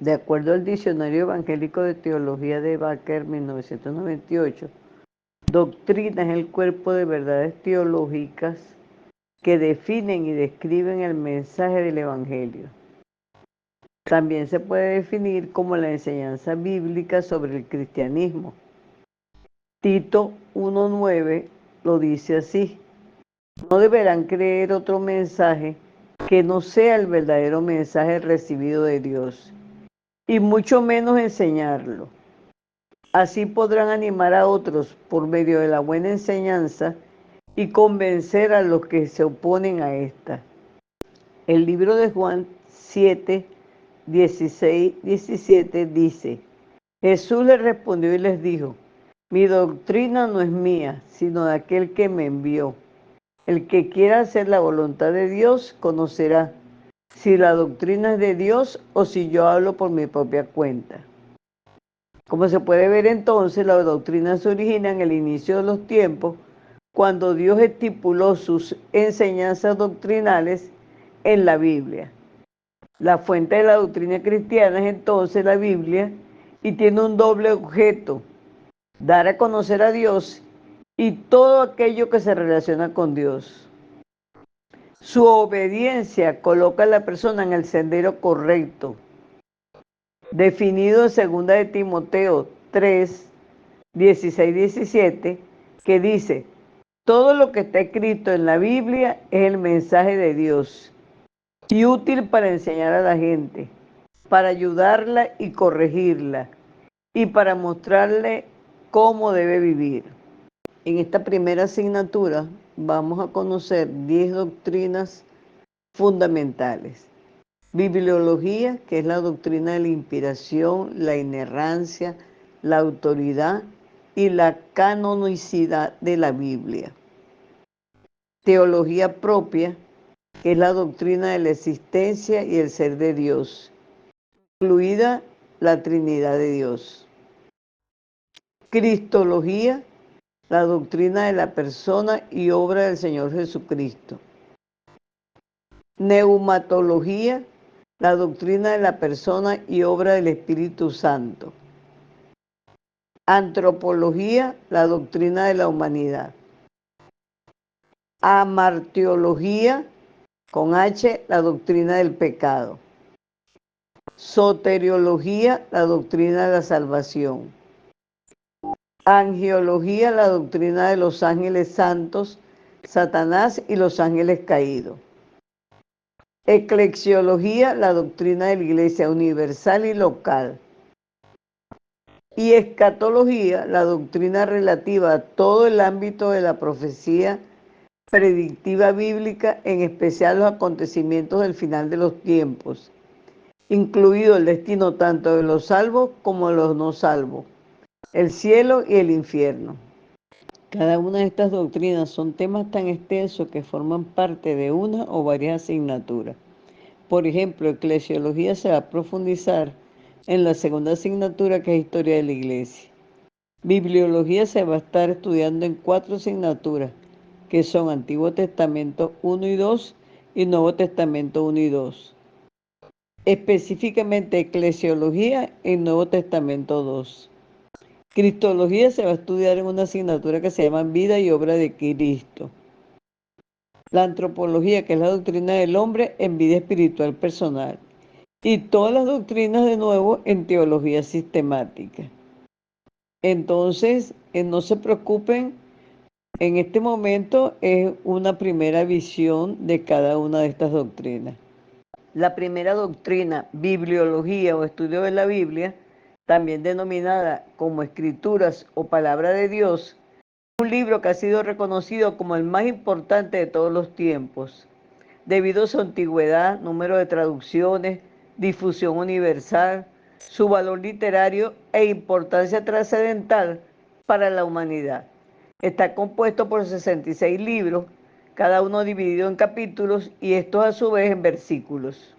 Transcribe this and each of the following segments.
De acuerdo al Diccionario Evangélico de Teología de Baker, 1998, doctrina es el cuerpo de verdades teológicas que definen y describen el mensaje del Evangelio. También se puede definir como la enseñanza bíblica sobre el cristianismo. Tito 1:9 lo dice así: no deberán creer otro mensaje que no sea el verdadero mensaje recibido de Dios, y mucho menos enseñarlo. Así podrán animar a otros por medio de la buena enseñanza y convencer a los que se oponen a esta. El libro de Juan 7, 16, 17 dice: Jesús les respondió y les dijo: mi doctrina no es mía, sino de aquel que me envió. El que quiera hacer la voluntad de Dios conocerá si la doctrina es de Dios o si yo hablo por mi propia cuenta. Como se puede ver entonces, la doctrina se origina en el inicio de los tiempos, cuando Dios estipuló sus enseñanzas doctrinales en la Biblia. La fuente de la doctrina cristiana es entonces la Biblia y tiene un doble objeto: dar a conocer a Dios y todo aquello que se relaciona con Dios. Su obediencia coloca a la persona en el sendero correcto, definido en 2 de Timoteo 3, 16, 17, que dice: todo lo que está escrito en la Biblia es el mensaje de Dios y útil para enseñar a la gente, para ayudarla y corregirla, y para mostrarle cómo debe vivir. En esta primera asignatura vamos a conocer 10 doctrinas fundamentales. Bibliología, que es la doctrina de la inspiración, la inerrancia, la autoridad y la canonicidad de la Biblia. Teología propia, que es la doctrina de la existencia y el ser de Dios, incluida la Trinidad de Dios. Cristología, la doctrina de la persona y obra del Señor Jesucristo. Neumatología, la doctrina de la persona y obra del Espíritu Santo. Antropología, la doctrina de la humanidad. Amartiología, con H, la doctrina del pecado. Soteriología, la doctrina de la salvación. Angelología, la doctrina de los ángeles santos, Satanás y los ángeles caídos. Eclesiología, la doctrina de la Iglesia universal y local. Y escatología, la doctrina relativa a todo el ámbito de la profecía predictiva bíblica, en especial los acontecimientos del final de los tiempos, incluido el destino tanto de los salvos como de los no salvos, el cielo y el infierno. Cada una de estas doctrinas son temas tan extensos que forman parte de una o varias asignaturas. Por ejemplo, eclesiología se va a profundizar en la segunda asignatura, que es historia de la iglesia. Bibliología se va a estar estudiando en 4 asignaturas, que son Antiguo Testamento 1 y 2 y Nuevo Testamento 1 y 2. Específicamente eclesiología en Nuevo Testamento 2. Cristología se va a estudiar en una asignatura que se llama Vida y Obra de Cristo. La antropología, que es la doctrina del hombre en vida espiritual personal. Y todas las doctrinas de nuevo en teología sistemática. Entonces, no se preocupen, en este momento es una primera visión de cada una de estas doctrinas. La primera doctrina, bibliología o estudio de la Biblia, también denominada como Escrituras o Palabra de Dios, un libro que ha sido reconocido como el más importante de todos los tiempos, debido a su antigüedad, número de traducciones, difusión universal, su valor literario e importancia trascendental para la humanidad. Está compuesto por 66 libros, cada uno dividido en capítulos y estos a su vez en versículos.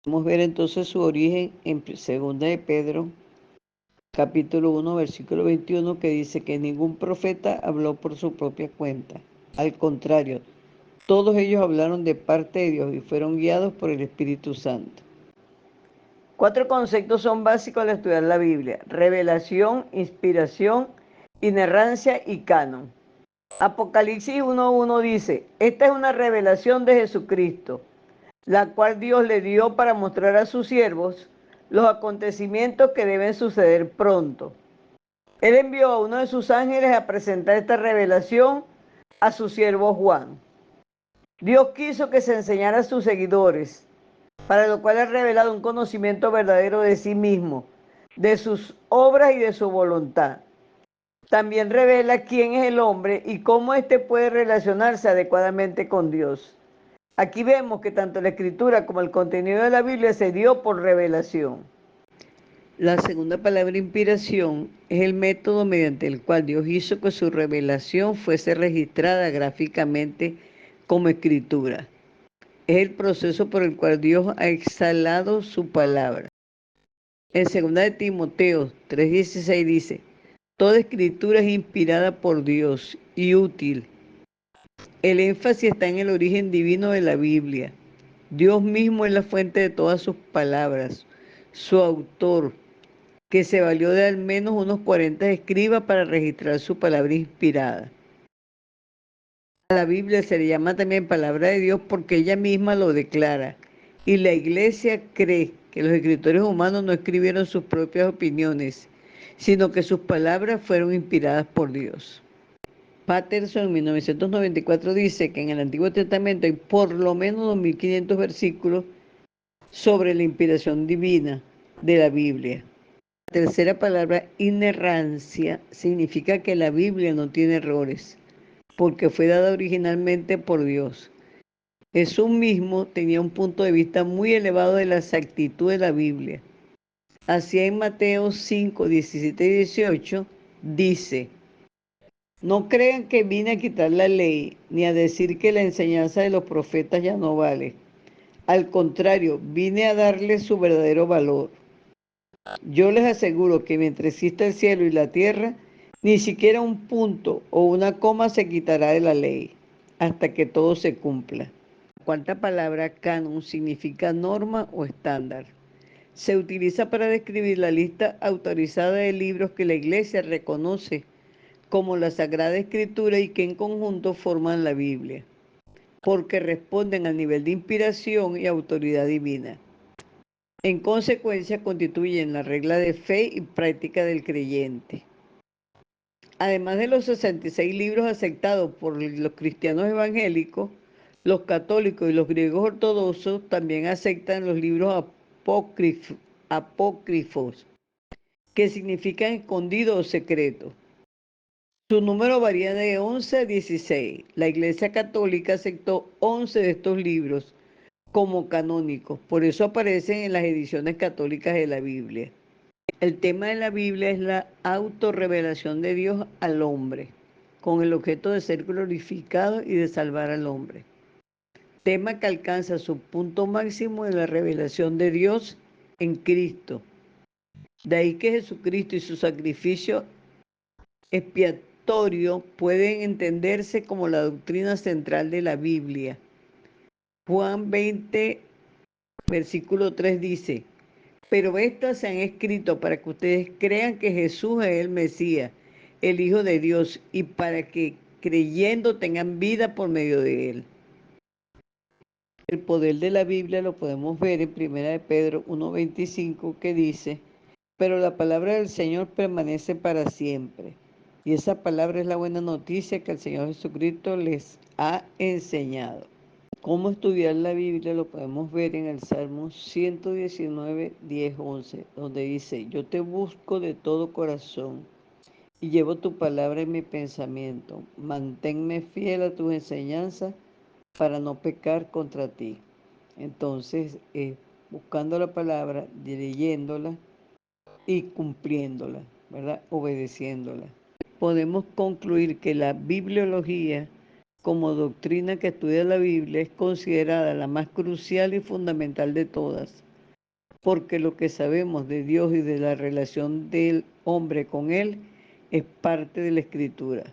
Vamos a ver entonces su origen en 2 de Pedro, capítulo 1, versículo 21, que dice que ningún profeta habló por su propia cuenta. Al contrario, todos ellos hablaron de parte de Dios y fueron guiados por el Espíritu Santo. 4 conceptos son básicos al estudiar la Biblia: revelación, inspiración, inerrancia y canon. Apocalipsis 1.1 dice: esta es una revelación de Jesucristo, la cual Dios le dio para mostrar a sus siervos los acontecimientos que deben suceder pronto. Él envió a uno de sus ángeles a presentar esta revelación a su siervo Juan. Dios quiso que se enseñara a sus seguidores, para lo cual ha revelado un conocimiento verdadero de sí mismo, de sus obras y de su voluntad. También revela quién es el hombre y cómo éste puede relacionarse adecuadamente con Dios. Aquí vemos que tanto la escritura como el contenido de la Biblia se dio por revelación. La segunda palabra, inspiración, es el método mediante el cual Dios hizo que su revelación fuese registrada gráficamente como escritura. Es el proceso por el cual Dios ha exhalado su palabra. En 2 de Timoteo 3:16 dice: toda escritura es inspirada por Dios y útil. El énfasis está en el origen divino de la Biblia. Dios mismo es la fuente de todas sus palabras, su autor, que se valió de al menos unos 40 escribas para registrar su palabra inspirada. A la Biblia se le llama también palabra de Dios porque ella misma lo declara. Y la Iglesia cree que los escritores humanos no escribieron sus propias opiniones, sino que sus palabras fueron inspiradas por Dios. Patterson en 1994 dice que en el Antiguo Testamento hay por lo menos 2500 versículos sobre la inspiración divina de la Biblia. La tercera palabra, inerrancia, significa que la Biblia no tiene errores, porque fue dada originalmente por Dios. Jesús mismo tenía un punto de vista muy elevado de la exactitud de la Biblia. Así en Mateo 5, 17 y 18 dice: no crean que vine a quitar la ley, ni a decir que la enseñanza de los profetas ya no vale. Al contrario, vine a darle su verdadero valor. Yo les aseguro que mientras exista el cielo y la tierra, ni siquiera un punto o una coma se quitará de la ley, hasta que todo se cumpla. La cuarta palabra, canon, significa norma o estándar. Se utiliza para describir la lista autorizada de libros que la Iglesia reconoce como la Sagrada Escritura y que en conjunto forman la Biblia, porque responden al nivel de inspiración y autoridad divina. En consecuencia, constituyen la regla de fe y práctica del creyente. Además de los 66 libros aceptados por los cristianos evangélicos, los católicos y los griegos ortodoxos también aceptan los libros apócrifos, que significan escondido o secreto. Su número varía de 11 a 16. La Iglesia Católica aceptó 11 de estos libros como canónicos, por eso aparecen en las ediciones católicas de la Biblia. El tema de la Biblia es la autorrevelación de Dios al hombre, con el objeto de ser glorificado y de salvar al hombre. Tema que alcanza su punto máximo en la revelación de Dios en Cristo. De ahí que Jesucristo y su sacrificio expiatorio pueden entenderse como la doctrina central de la Biblia. Juan 20, versículo 3 dice: pero estas se han escrito para que ustedes crean que Jesús es el Mesías, el Hijo de Dios, y para que creyendo tengan vida por medio de él. El poder de la Biblia lo podemos ver en 1 de Pedro 1:25, que dice: pero la palabra del Señor permanece para siempre. Y esa palabra es la buena noticia que el Señor Jesucristo les ha enseñado. Cómo estudiar la Biblia lo podemos ver en el Salmo 119, 10, 11, donde dice: yo te busco de todo corazón y llevo tu palabra en mi pensamiento. Manténme fiel a tus enseñanzas para no pecar contra ti. Entonces, buscando la palabra, leyéndola y cumpliéndola, ¿verdad? Obedeciéndola. Podemos concluir que la bibliología, como doctrina que estudia la Biblia, es considerada la más crucial y fundamental de todas, porque lo que sabemos de Dios y de la relación del hombre con Él es parte de la Escritura.